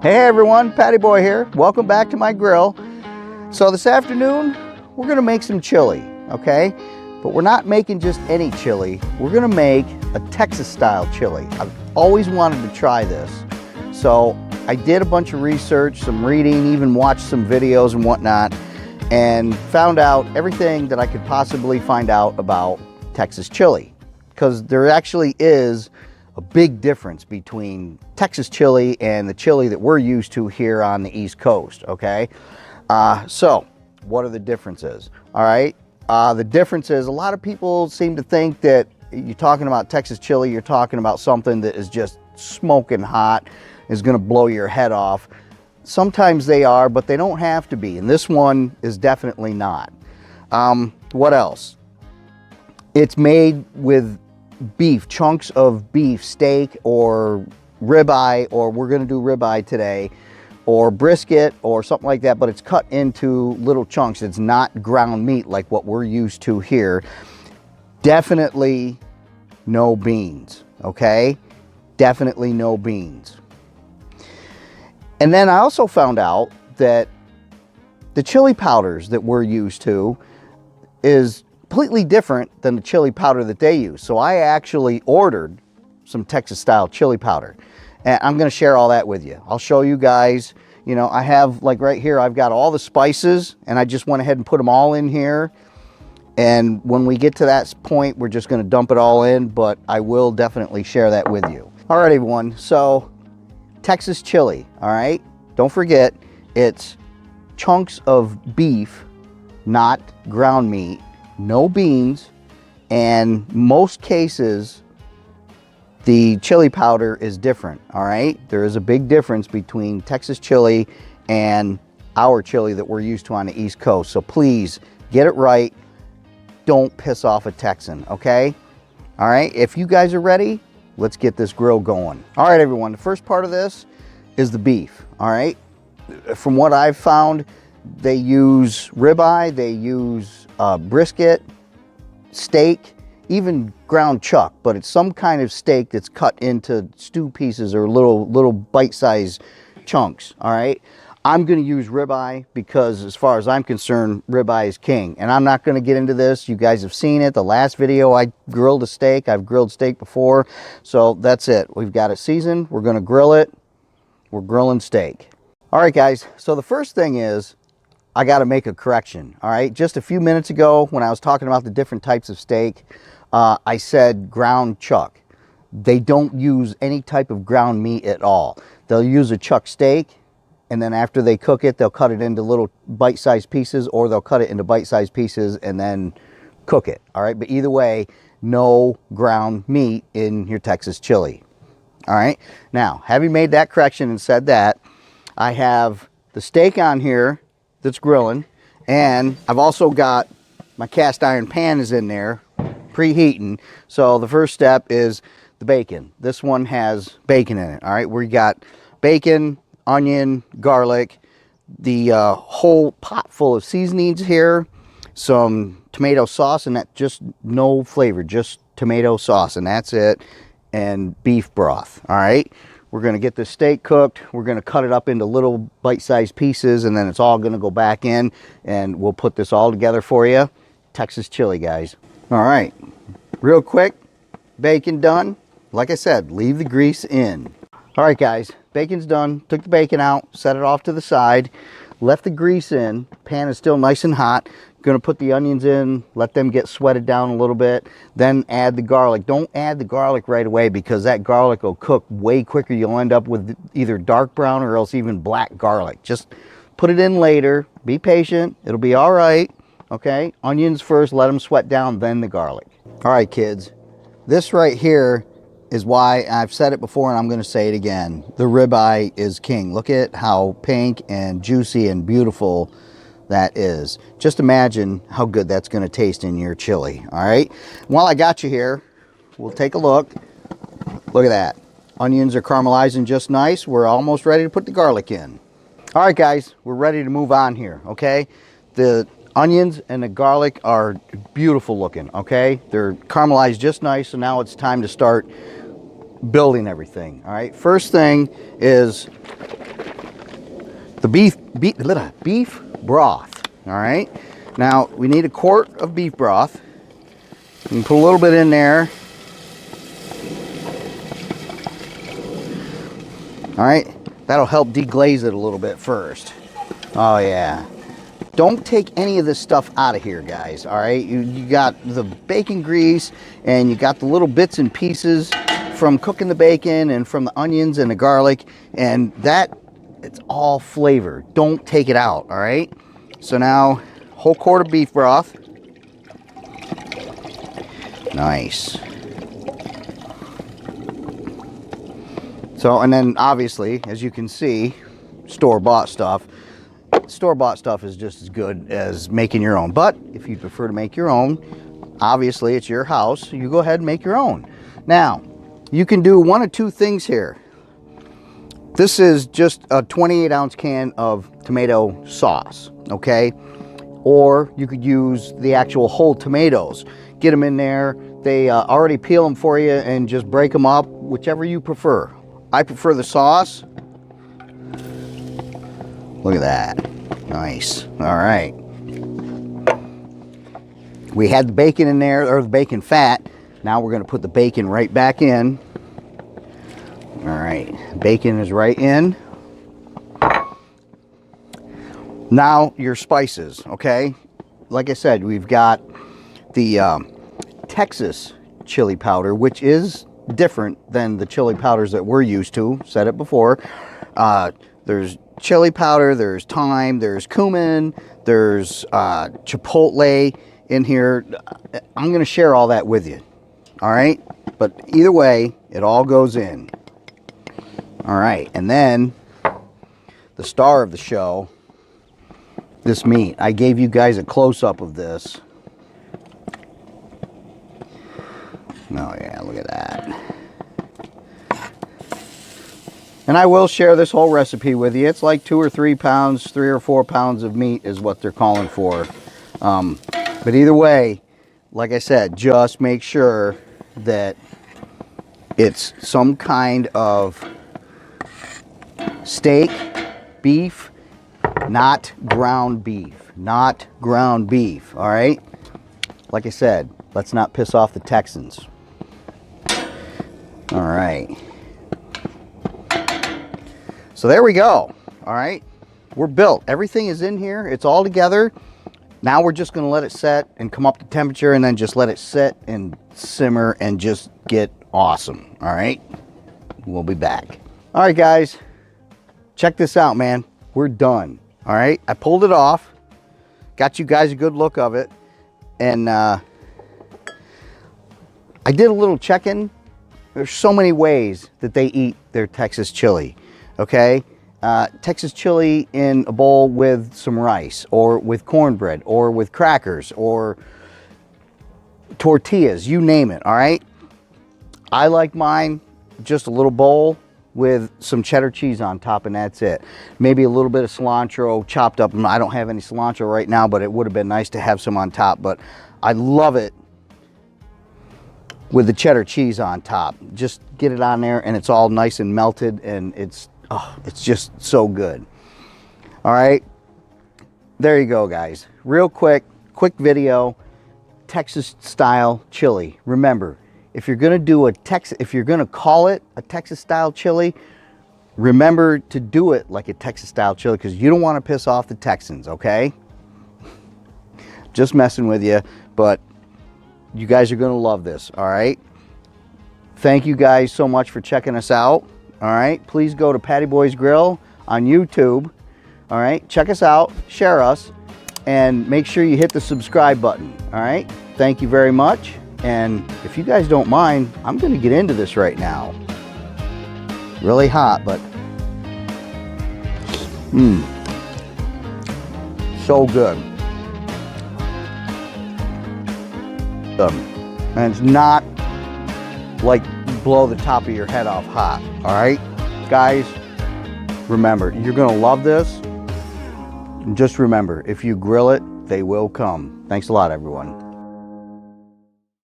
Hey everyone, Patty Boy here. Welcome back to my grill. So this afternoon, we're gonna make some chili, okay? But we're not making just any chili. We're gonna make a Texas style chili. I've always wanted to try this. So I did a bunch of research, some reading, even watched some videos and whatnot, and found out everything that I could possibly find out about Texas chili. Because there actually is a big difference between Texas chili and the chili that we're used to here on the East Coast, okay? So what are the differences? All right, the difference is a lot of people seem to think that you're talking about Texas chili, you're talking about something that is just smoking hot, is gonna blow your head off. Sometimes they are, but they don't have to be, and this one is definitely not. What else? It's made with beef, chunks of beef, steak or ribeye, or we're gonna do ribeye today, or brisket or something like that, but it's cut into little chunks. It's not ground meat like what we're used to here. Definitely no beans, okay? Definitely no beans. And then I also found out that the chili powders that we're used to is completely different than the chili powder that they use. So I actually ordered some Texas style chili powder, and I'm going to share all that with you. I'll show you guys. You know, I have, like right here, I've got all the spices, and I just went ahead and put them all in here. And when we get to that point, we're just going to dump it all in, but I will definitely share that with you. All right, everyone. So Texas chili, all right? Don't forget, it's chunks of beef, not ground meat. No beans, and most cases the chili powder is different, all right? There is a big difference between Texas chili and our chili that we're used to on the East Coast. So please get it right. Don't piss off a Texan, okay? All right, if you guys are ready, let's get this grill going. All right, everyone, the first part of this is the beef, all right? From what I've found, they use ribeye, they use brisket, steak, even ground chuck, but it's some kind of steak that's cut into stew pieces or little bite-sized chunks, all right? I'm gonna use ribeye because as far as I'm concerned, ribeye is king. And I'm not gonna get into this. You guys have seen it. The last video I grilled a steak. I've grilled steak before. So that's it. We've got it seasoned. We're gonna grill it. We're grilling steak. All right, guys. So the first thing is, I got to make a correction, all right? Just a few minutes ago when I was talking about the different types of steak, I said ground chuck. They don't use any type of ground meat at all. They'll use a chuck steak, and then after they cook it, they'll cut it into little bite-sized pieces, or they'll cut it into bite-sized pieces and then cook it, all right? But either way, no ground meat in your Texas chili, all right? Now, having made that correction and said that, I have the steak on here that's grilling, and I've also got my cast iron pan is in there preheating. So the first step is the bacon. This one has bacon in it, all right? We got bacon, onion, garlic, the whole pot full of seasonings here, some tomato sauce, and that just no flavor, just tomato sauce, and that's it, and beef broth, all right? We're gonna get this steak cooked. We're gonna cut it up into little bite-sized pieces, and then it's all gonna go back in, and we'll put this all together for you. Texas chili, guys. All right, real quick, bacon done. Like I said, leave the grease in. All right, guys, bacon's done. Took the bacon out, set it off to the side, left the grease in. Pan is still nice and hot. Gonna put the onions in, let them get sweated down a little bit, then add the garlic. Don't add the garlic right away because that garlic will cook way quicker. You'll end up with either dark brown or else even black garlic. Just put it in later. Be patient. It'll be all right, okay? Onions first, let them sweat down, then the garlic. All right, kids. This right here is why I've said it before and I'm gonna say it again. The ribeye is king. Look at how pink and juicy and beautiful that is. Just imagine how good that's going to taste in your chili, all right? While I got you here, we'll take a look. Look at that. Onions are caramelizing just nice. We're almost ready to put the garlic in. All right, guys, we're ready to move on here, okay? The onions and the garlic are beautiful looking, okay? They're caramelized just nice, so now it's time to start building everything, all right? First thing is the beef broth. All right. Now we need a quart of beef broth. You can put a little bit in there. All right. That'll help deglaze it a little bit first. Oh yeah. Don't take any of this stuff out of here, guys. All right. You got the bacon grease and you got the little bits and pieces from cooking the bacon and from the onions and the garlic, and that, it's all flavor. Don't take it out. All right. So now, whole quart of beef broth. Nice. So, and then obviously, as you can see, store-bought stuff. Store-bought stuff is just as good as making your own. But if you prefer to make your own, obviously it's your house. So you go ahead and make your own. Now, you can do one of two things here. This is just a 28-ounce can of tomato sauce, okay? Or you could use the actual whole tomatoes. Get them in there. They already peel them for you and just break them up, whichever you prefer. I prefer the sauce. Look at that. Nice. All right. We had the bacon in there, or the bacon fat. Now we're going to put the bacon right back in. All right. Bacon is right in. Now your spices, okay? Like I said, we've got the Texas chili powder, which is different than the chili powders that we're used to. Said it before. There's chili powder, there's thyme, there's cumin, there's chipotle in here. I'm going to share all that with you. All right? But either way, it all goes in. All right. And then the star of the show, this meat. I gave you guys a close-up of this. Oh yeah, look at that. And I will share this whole recipe with you. It's like 2 or 3 pounds, 3 or 4 pounds of meat is what they're calling for. But either way, like I said, just make sure that it's some kind of steak, beef, not ground beef. Not ground beef, all right? Like I said, let's not piss off the Texans. All right. So there we go. All right. We're built. Everything is in here. It's all together. Now we're just going to let it set and come up to temperature and then just let it sit and simmer and just get awesome. All right. We'll be back. All right, guys. Check this out, man. We're done. All right. I pulled it off. Got you guys a good look of it. And I did a little check-in. There's so many ways that they eat their Texas chili, okay? Texas chili in a bowl with some rice, or with cornbread, or with crackers, or tortillas, you name it, all right? I like mine just a little bowl with some cheddar cheese on top, and that's it. Maybe a little bit of cilantro chopped up. I don't have any cilantro right now, but it would have been nice to have some on top. But I love it with the cheddar cheese on top. Just get it on there and it's all nice and melted, and it's just so good. All right, there you go, guys. Real quick video, Texas style chili. Remember, if you're gonna do if you're gonna call it a Texas style chili, remember to do it like a Texas style chili, because you don't want to piss off the Texans, okay? Just messing with you, but you guys are going to love this, all right? Thank you guys so much for checking us out, all right? Please go to Patty Boy's Grill on YouTube, all right? Check us out, share us, and make sure you hit the subscribe button, all right? Thank you very much, and if you guys don't mind, I'm going to get into this right now. Really hot, but so good. And it's not like blow the top of your head off hot. All right, guys, remember, you're gonna love this. And just remember, if you grill it, they will come. Thanks a lot, everyone.